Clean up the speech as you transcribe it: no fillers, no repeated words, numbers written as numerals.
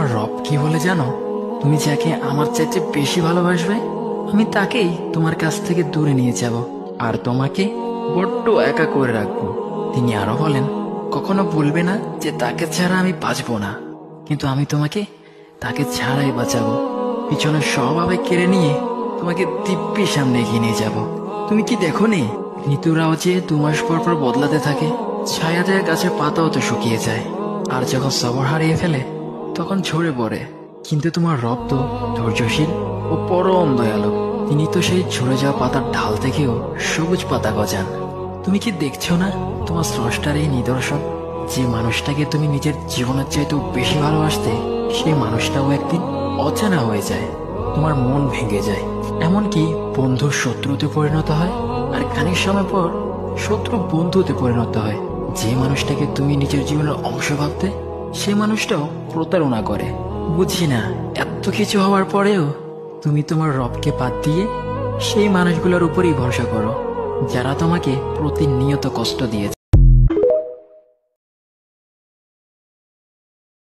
তোমার রব কি বলে জানো? তুমি যাকে আমার চাইতে বেশি ভালোবাসবে, আমি তাকেই তোমার কাছ থেকে দূরে নিয়ে যাব আর তোমাকে বড্ড একা করে রাখবো। তিনি আরো বলেন, কখনো বলবে না যে তাকে ছাড়া আমি বাঁচবো না, কিন্তু আমি তোমাকে তাকে ছাড়াই বাঁচাবো। পিছনের সব আবেগ কেড়ে নিয়ে তোমাকে দিব্যি সামনে এগিয়ে নিয়ে যাব। তুমি কি দেখো নি, ঋতুরাও যে 2 মাস পর পর বদলাতে থাকে, ছায়া দেয়া গাছের পাতাও তো শুকিয়ে যায়, আর যখন সবর হারিয়ে ফেলে তখন ঝরে পড়ে। কিন্তু তোমার রব তো ধৈর্যশীল ও পরম দয়ালু। তিনি তো সেই ঝরে যাওয়া পাতার ঢাল থেকেও সবুজ পাতা গজান। তুমি কি দেখছো না তোমার স্রষ্টার এই নিদর্শন? যে মানুষটাকে তুমি নিজের জীবনের চাইতেও বেশি ভালোবাসতে, সেই মানুষটাও একদিন অচেনা হয়ে যায়, তোমার মন ভেঙে যায়, এমনকি বন্ধুর শত্রুতে পরিণত হয়। আর খানিক সময় পর শত্রু বন্ধুতে পরিণত হয়। যে মানুষটাকে তুমি নিজের জীবনের অংশ ভাবতে, সে মানুষটাও প্রতারণা করে। বুঝি না, এত কিছু হওয়ার পরেও তুমি তোমার রবকে বাদ দিয়ে সেই মানুষগুলোর উপরই ভরসা করো, যারা তোমাকে প্রতিনিয়ত কষ্ট দিয়েছে।